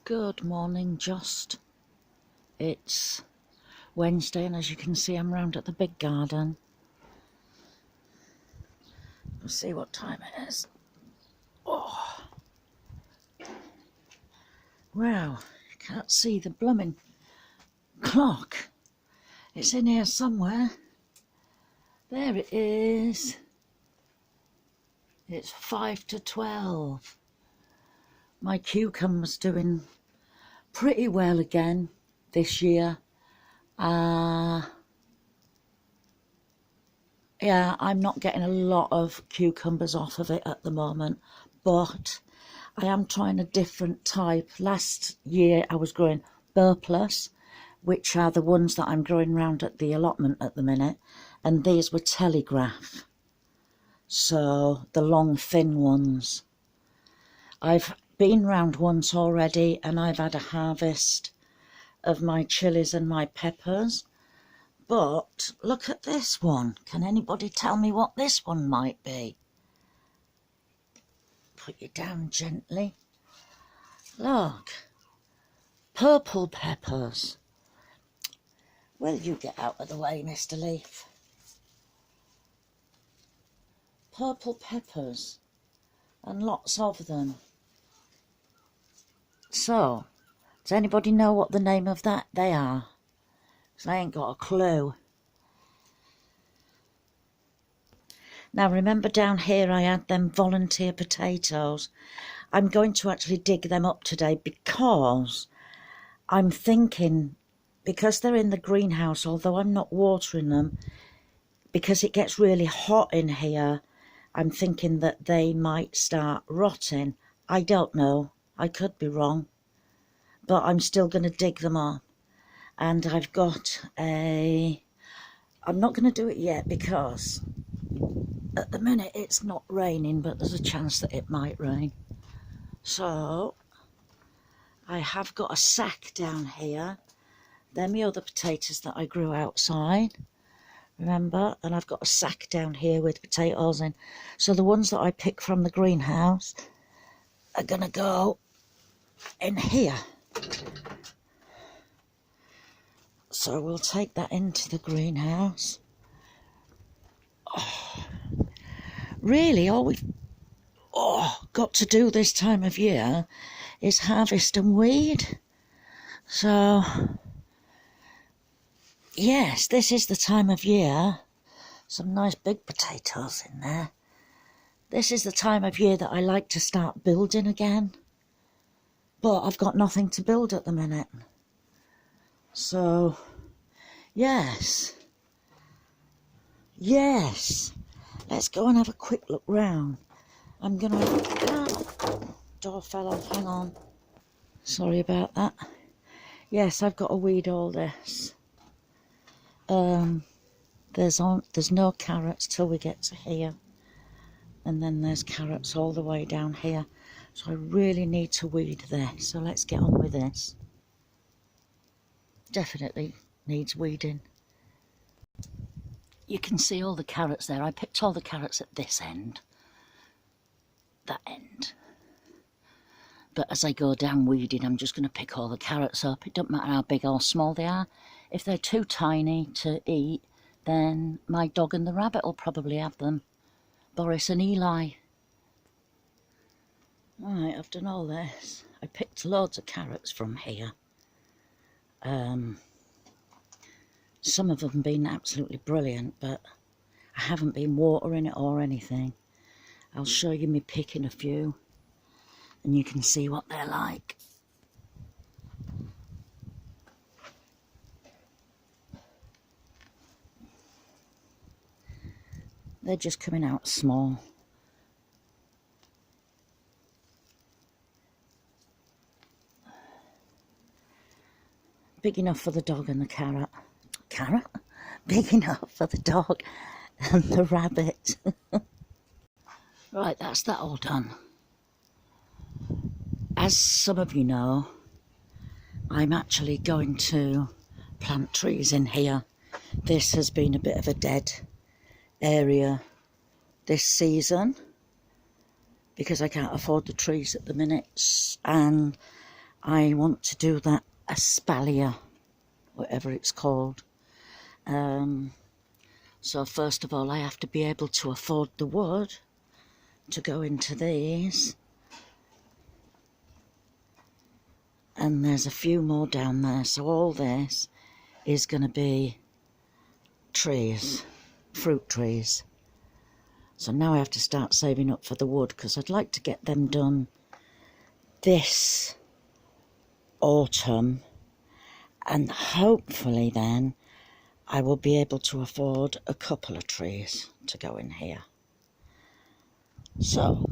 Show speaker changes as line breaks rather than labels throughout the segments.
Good morning, just. It's Wednesday, and as you can see, I'm round at the big garden. We'll see what time it is. Oh, wow, you can't see the blooming clock. It's in here somewhere. There it is. It's 5 to 12. My cucumber's doing pretty well again this year. Yeah, I'm not getting a lot of cucumbers off of it at the moment, but I am trying a different type. Last year I was growing Burplus, which are the ones that I'm growing round at the allotment at the minute, and these were Telegraph, so the long thin ones. I've been round once already and I've had a harvest of my chilies and my peppers, but look at this one. Can anybody tell me what this one might be? Put you down gently. Look, purple peppers. Will you get out of the way, Mr. Leaf? Purple peppers, and lots of them. So, does anybody know what the name of that they are? Because I ain't got a clue. Now remember down here I had them volunteer potatoes. I'm going to actually dig them up today because I'm thinking, because they're in the greenhouse, although I'm not watering them, because it gets really hot in here, I'm thinking that they might start rotting. I don't know. I could be wrong. But I'm still going to dig them up. And I've got a... I'm not going to do it yet because at the minute it's not raining, but there's a chance that it might rain. So I have got a sack down here. They're my other potatoes that I grew outside, remember? And I've got a sack down here with potatoes in. So the ones that I pick from the greenhouse are going to go in here. So we'll take that into the greenhouse. Oh, really, all we've got to do this time of year is harvest and weed. So, yes, this is the time of year. Some nice big potatoes in there. This is the time of year that I like to start building again. But I've got nothing to build at the minute. So, yes. Yes. Let's go and have a quick look round. I'm going to... Oh, door fell off, hang on. Sorry about that. Yes, I've got to weed all this. There's no carrots till we get to here. And then there's carrots all the way down here. So I really need to weed this. So let's get on with this. Definitely needs weeding. You can see all the carrots there. I picked all the carrots at this end. That end. But as I go down weeding, I'm just going to pick all the carrots up. It doesn't matter how big or small they are. If they're too tiny to eat, then my dog and the rabbit will probably have them. Boris and Eli. Right, I've done all this. I picked loads of carrots from here. Some of them have been absolutely brilliant, but I haven't been watering it or anything. I'll show you me picking a few, and you can see what they're like. They're just coming out small. Big enough for the dog and the carrot. Carrot? Big enough for the dog and the rabbit. Right, that's that all done. As some of you know, I'm actually going to plant trees in here. This has been a bit of a dead area this season because I can't afford the trees at the minute, and I want to do that espalier, whatever it's called. So first of all I have to be able to afford the wood to go into these. And there's a few more down there, so all this is going to be trees, fruit trees. So now I have to start saving up for the wood, because I'd like to get them done this autumn, and hopefully then I will be able to afford a couple of trees to go in here. So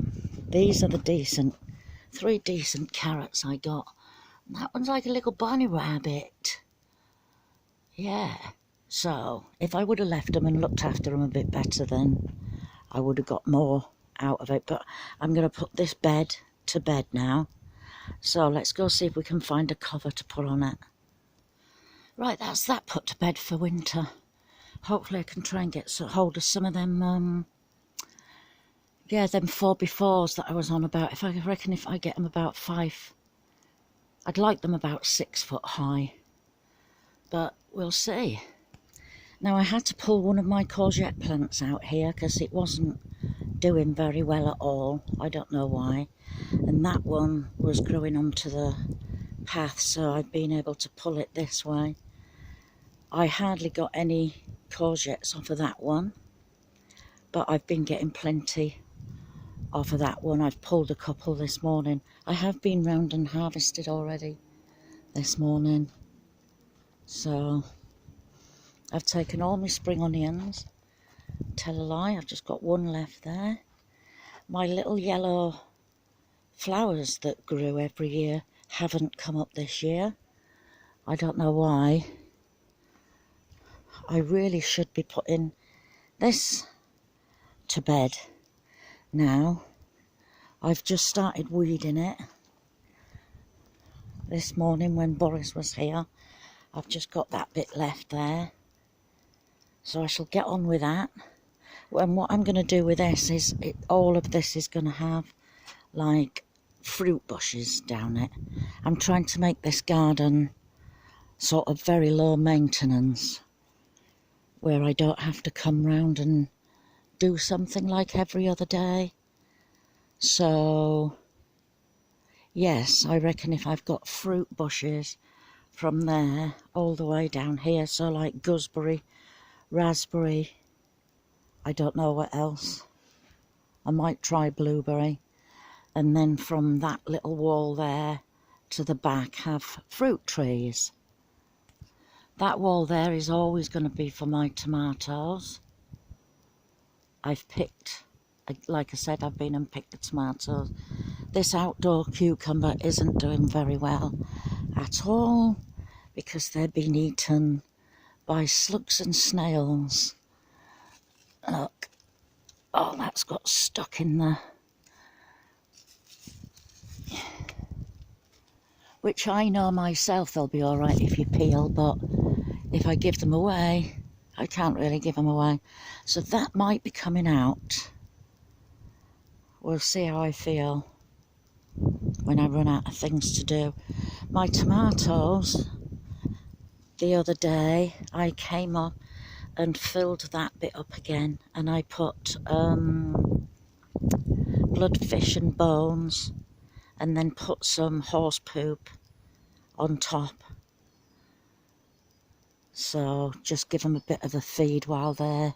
these are the three decent carrots I got. That one's like a little bunny rabbit. Yeah. So if I would have left them and looked after them a bit better, then I would have got more out of it. But I'm going to put this bed to bed now. So let's go see if we can find a cover to put on it. Right, that's that put to bed for winter. Hopefully I can try and get hold of some of them, them 4x4s that I was on about. I reckon if I get them about 5, I'd like them about 6 foot high. But we'll see. Now I had to pull one of my courgette plants out here because it wasn't doing very well at all. I don't know why. And that one was growing onto the path, so I've been able to pull it this way. I hardly got any courgettes off of that one, but I've been getting plenty off of that one. I've pulled a couple this morning. I have been round and harvested already this morning. So I've taken all my spring onions. Tell a lie, I've just got one left there. My little yellow flowers that grew every year haven't come up this year. I don't know why. I really should be putting this to bed now. I've just started weeding it this morning when Boris was here. I've just got that bit left there, so I shall get on with that. And what I'm going to do with this is, all of this is going to have like fruit bushes down it. I'm trying to make this garden sort of very low maintenance, where I don't have to come round and do something like every other day. So yes, I reckon if I've got fruit bushes from there all the way down here, so like gooseberry, raspberry, I don't know what else, I might try blueberry, and then from that little wall there to the back have fruit trees. That wall there is always going to be for my tomatoes. I've picked, like I said, I've been and picked the tomatoes. This outdoor cucumber isn't doing very well at all, because they're being eaten by slugs and snails. Look, oh, that's got stuck in there. Which I know myself they'll be alright if you peel, but if I give them away, I can't really give them away. So that might be coming out. We'll see how I feel when I run out of things to do. My tomatoes, the other day, I came up and filled that bit up again, and I put bloodfish and bones, and then put some horse poop on top. So just give them a bit of a feed while they're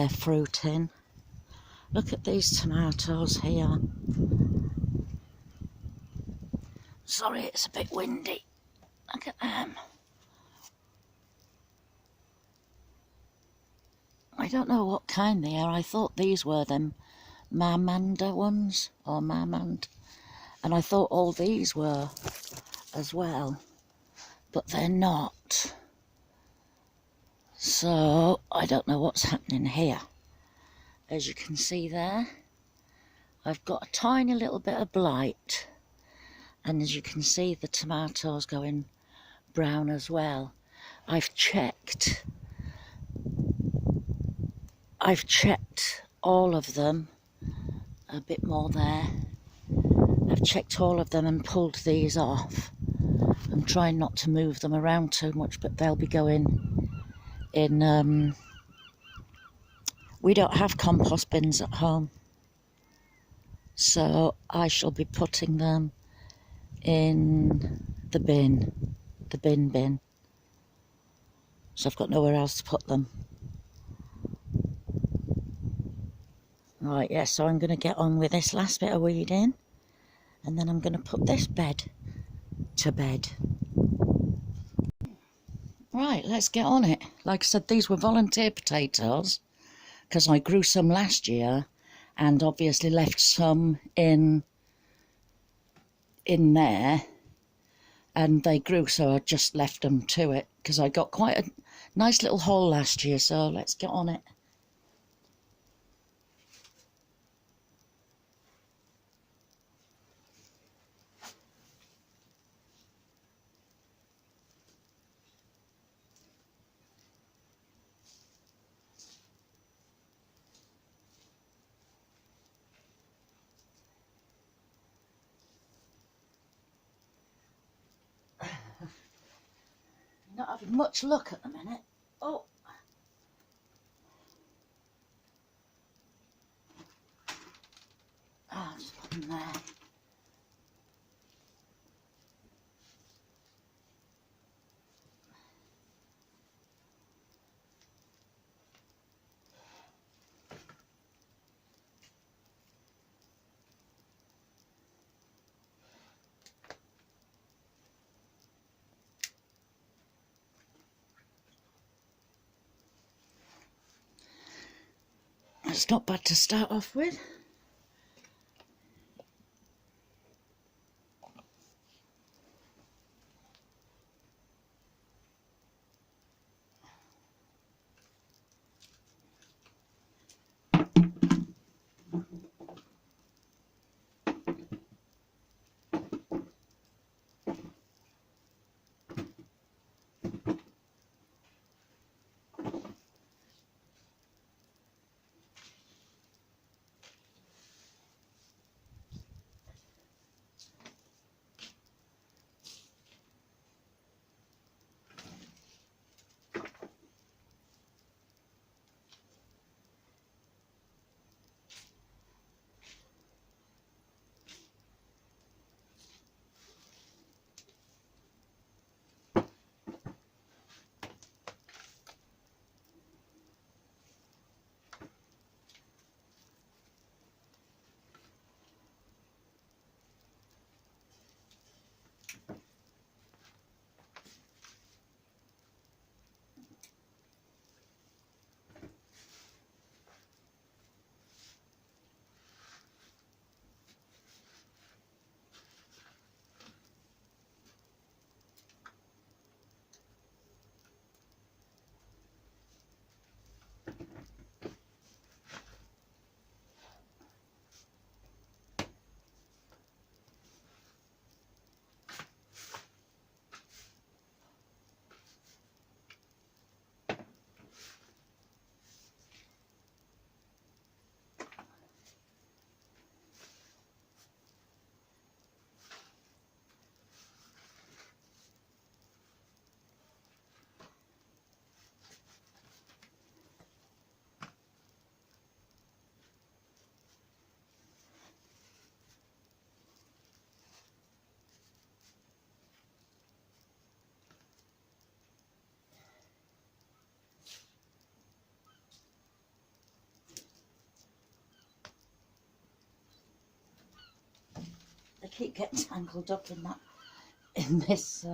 fruiting. Look at these tomatoes here. Sorry, it's a bit windy. Look at them. I don't know what kind they are. I thought these were them Marmanda ones, or Marmand, and I thought all these were as well, but they're not. So I don't know what's happening here. As you can see there, I've got a tiny little bit of blight, and as you can see, the tomatoes going brown as well. I've checked all of them. A bit more there. I've checked all of them and pulled these off. I'm trying not to move them around too much, but they'll be going in. We don't have compost bins at home, so I shall be putting them in the bin. So I've got nowhere else to put them. Right, yeah, so I'm going to get on with this last bit of weeding, and then I'm going to put this bed to bed. Right, let's get on it. Like I said, these were volunteer potatoes, because I grew some last year, and obviously left some in there, and they grew, so I just left them to it, because I got quite a nice little haul last year, so let's get on it. Not having much luck at the minute. Oh. Just put them there. It's not bad to start off with. They keep getting tangled up in this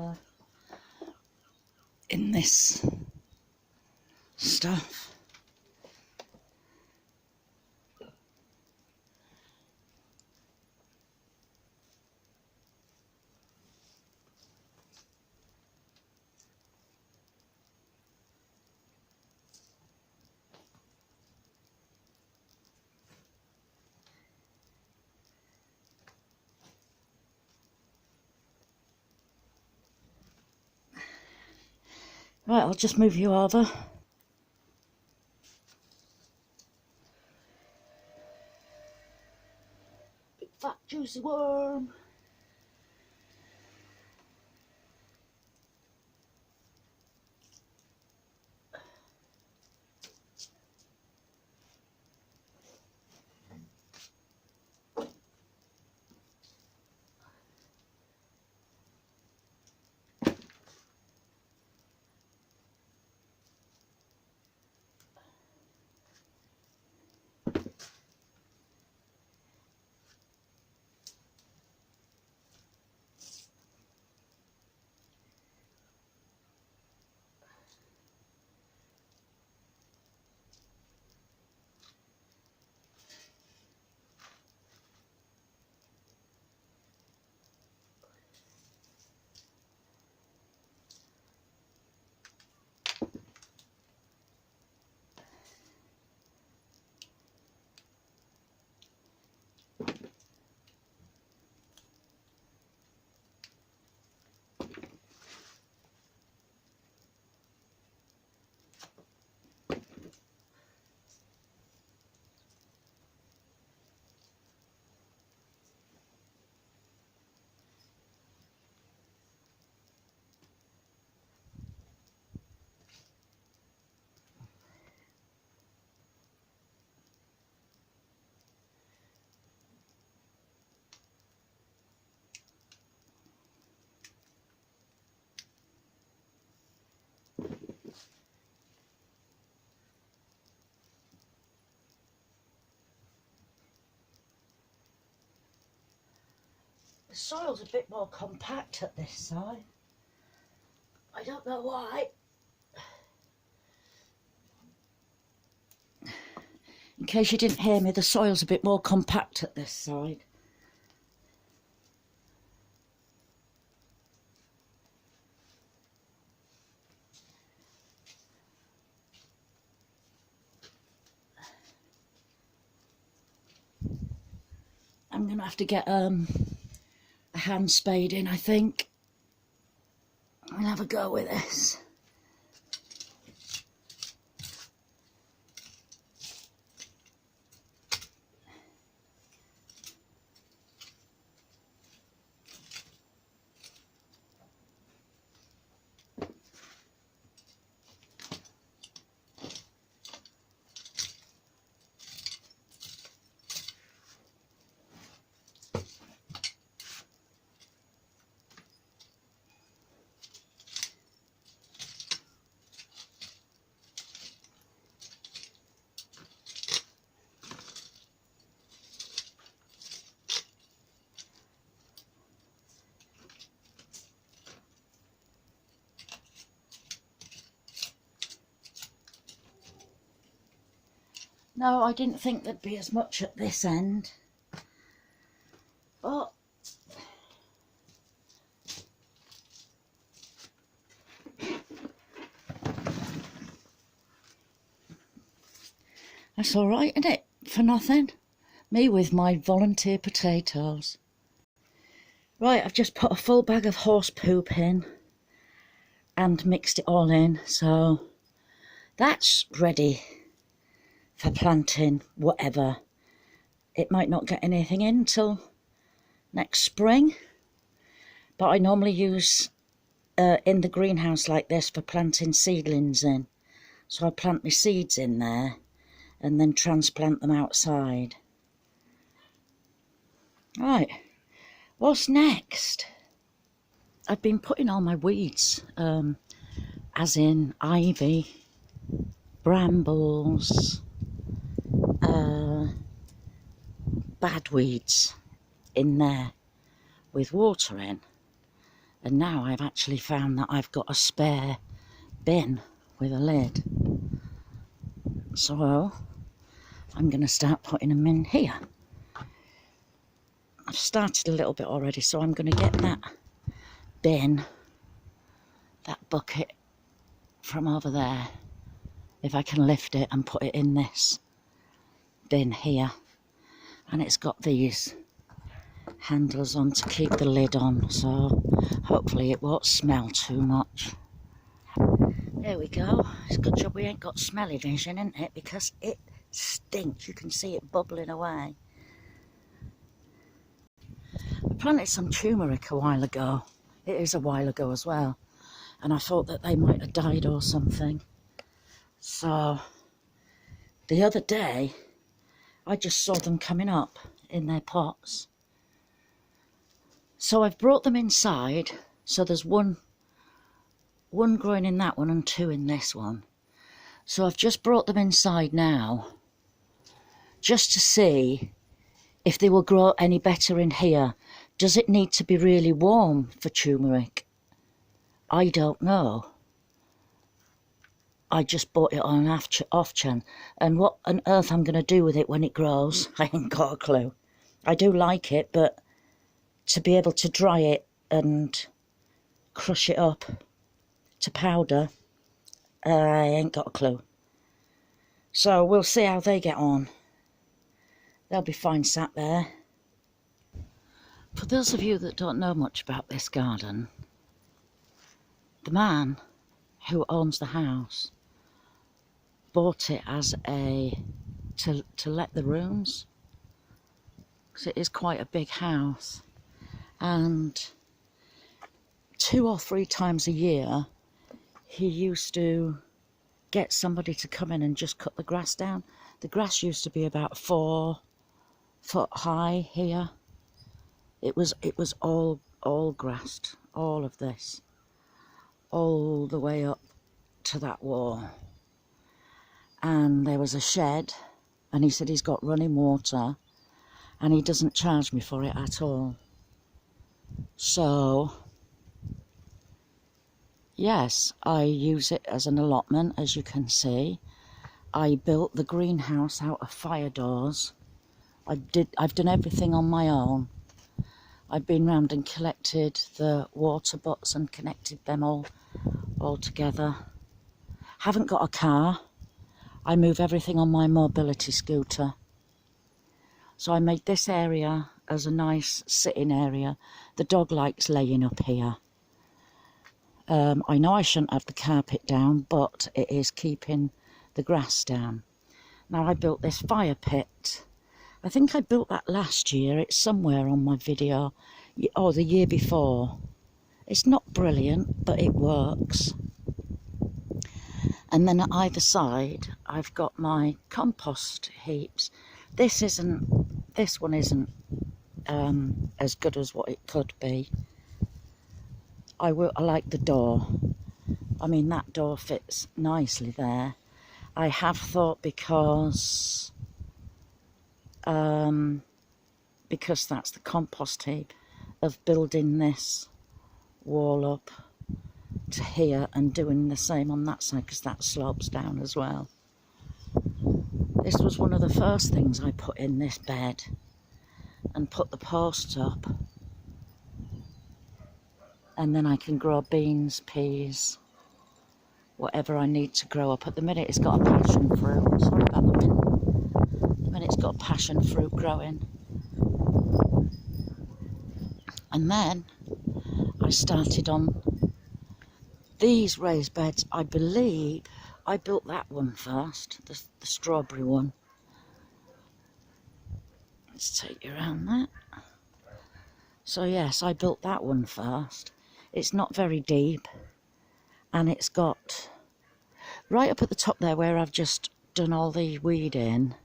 stuff. Right, I'll just move you over. Big fat Joe. juicy worm. The soil's a bit more compact at this side. I don't know why. In case you didn't hear me, the soil's a bit more compact at this side. I'm going to have to get a hand spade in, I think. I'll have a go with this. No, I didn't think there'd be as much at this end, but that's all right, isn't it? For nothing. Me with my volunteer potatoes. Right, I've just put a full bag of horse poop in and mixed it all in, so that's ready for planting whatever. It might not get anything in till next spring, but I normally use in the greenhouse like this for planting seedlings in. So I plant my seeds in there and then transplant them outside. Right, what's next? I've been putting all my weeds, as in ivy, brambles, bad weeds in there with water in, and now I've actually found that I've got a spare bin with a lid, so I'm going to start putting them in here. I've started a little bit already, so I'm going to get that bin, that bucket from over there, if I can lift it, and put it in this bin here. And it's got these handles on to keep the lid on, so hopefully it won't smell too much. There we go. It's a good job we ain't got smelly vision, isn't it? Because it stinks. You can see it bubbling away. I planted some tumeric a while ago. It is a while ago as well. And I thought that they might have died or something. So the other day, I just saw them coming up in their pots. So I've brought them inside. So there's one growing in that one and 2 in this one. So I've just brought them inside now, just to see if they will grow any better in here. Does it need to be really warm for turmeric? I don't know. I just bought it on off-chance. And what on earth I'm going to do with it when it grows, I ain't got a clue. I do like it, but to be able to dry it and crush it up to powder, I ain't got a clue. So we'll see how they get on. They'll be fine sat there. For those of you that don't know much about this garden, the man who owns the house bought it as to let the rooms, because it is quite a big house, and 2 or 3 times a year he used to get somebody to come in and just cut the grass down. The grass used to be about 4 foot high here. It was all grassed, all of this, all the way up to that wall. And there was a shed, and he said he's got running water, and he doesn't charge me for it at all. So yes, I use it as an allotment, as you can see. I built the greenhouse out of fire doors. I've done everything on my own. I've been round and collected the water butts and connected them all together. Haven't got a car. I move everything on my mobility scooter. So I made this area as a nice sitting area. The dog likes laying up here. I know I shouldn't have the carpet down, but it is keeping the grass down. Now I built this fire pit. I think I built that last year. It's somewhere on my video, or the year before. It's not brilliant, but it works. And then at either side, I've got my compost heaps. This one isn't as good as what it could be. I like the door. I mean, that door fits nicely there. I have thought because that's the compost heap, of building this wall up to here and doing the same on that side, because that slopes down as well. This was one of the first things I put in this bed, and put the posts up, and then I can grow beans, peas, whatever I need to grow up. At the minute it's got a passion fruit. Sorry about the wind. At the minute it's got passion fruit growing. And then I started on these raised beds. I believe I built that one first, the strawberry one. Let's take you around that. So yes, I built that one first. It's not very deep, and it's got, right up at the top there where I've just done all the weeding,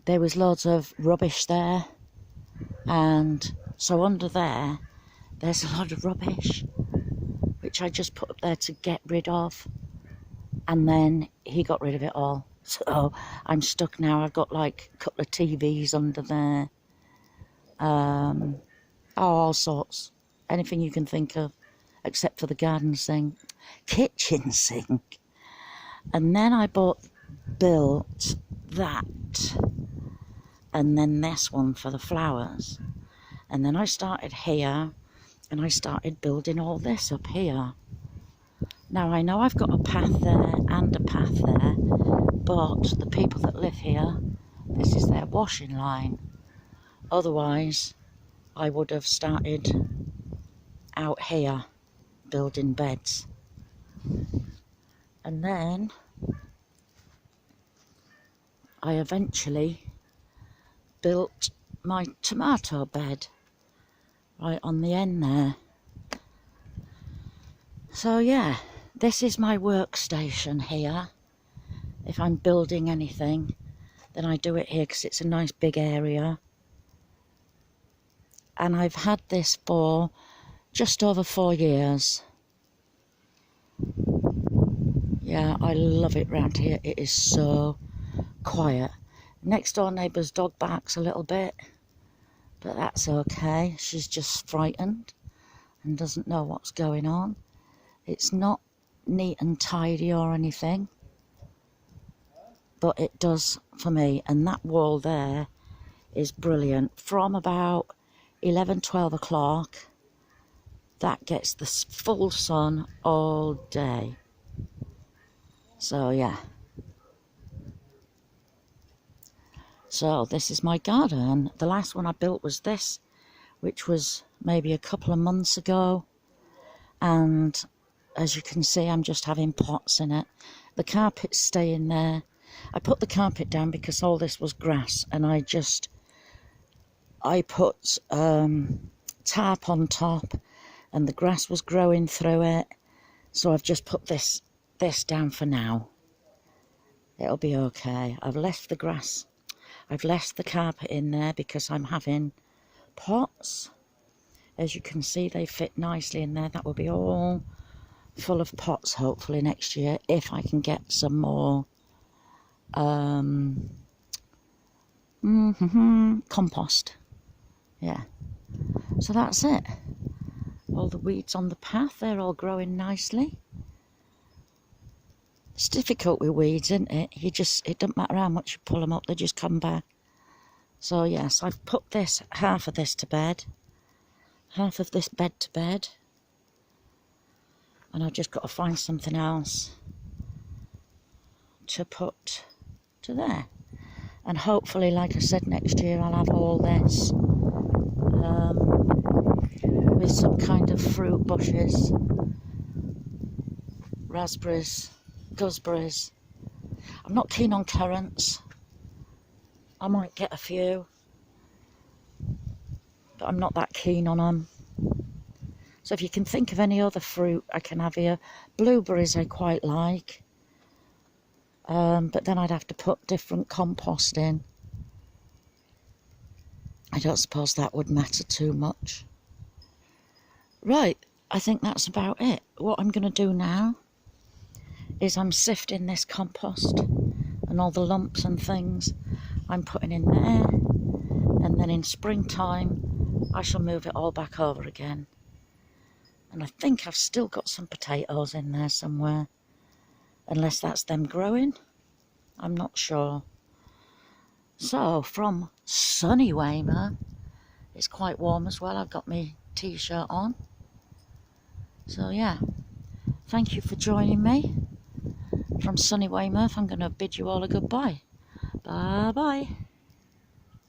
there was loads of rubbish there, and so under there's a lot of rubbish, which I just put up there to get rid of, and then he got rid of it all. So I'm stuck now. I've got like a couple of TVs under there, all sorts, anything you can think of, except for the garden sink, kitchen sink. And then I built that, and then this one for the flowers. And then I started here, and I started building all this up here. Now I know I've got a path there and a path there, but the people that live here, this is their washing line. Otherwise, I would have started out here building beds. And then I eventually built my tomato bed. right on the end there. So yeah, this is my workstation here. If I'm building anything, then I do it here because it's a nice big area. And I've had this for just over 4 years. Yeah, I love it round here. It is so quiet. Next door neighbour's dog barks a little bit, but that's okay. She's just frightened and doesn't know what's going on. It's not neat and tidy or anything, but it does for me. And that wall there is brilliant. From about 11, 12 o'clock, that gets the full sun all day. So yeah. So this is my garden. The last one I built was this, which was maybe a couple of months ago. And as you can see, I'm just having pots in it. The carpet's staying there. I put the carpet down because all this was grass, and I put tarp on top, and the grass was growing through it. So I've just put this down for now. It'll be okay. I've left the carpet in there because I'm having pots. As you can see, they fit nicely in there. That will be all full of pots hopefully next year, if I can get some more compost. Yeah, so that's it. All the weeds on the path, they're all growing nicely. It's difficult with weeds, isn't it? It doesn't matter how much you pull them up, they just come back. So yes, I've put half of this to bed, half of this bed to bed, and I've just got to find something else to put to there. And hopefully, like I said, next year I'll have all this with some kind of fruit bushes, raspberries, gooseberries. I'm not keen on currants. I might get a few, but I'm not that keen on them. So if you can think of any other fruit I can have here, blueberries I quite like, but then I'd have to put different compost in. I don't suppose that would matter too much. Right, I think that's about it. What I'm going to do now is I'm sifting this compost and all the lumps and things I'm putting in there, and then in springtime I shall move it all back over again. And I think I've still got some potatoes in there somewhere, unless that's them growing. I'm not sure. So from sunny Weymouth, it's quite warm as well. I've got my t-shirt on. So yeah, thank you for joining me. From sunny Weymouth, I'm going to bid you all a goodbye. Bye bye.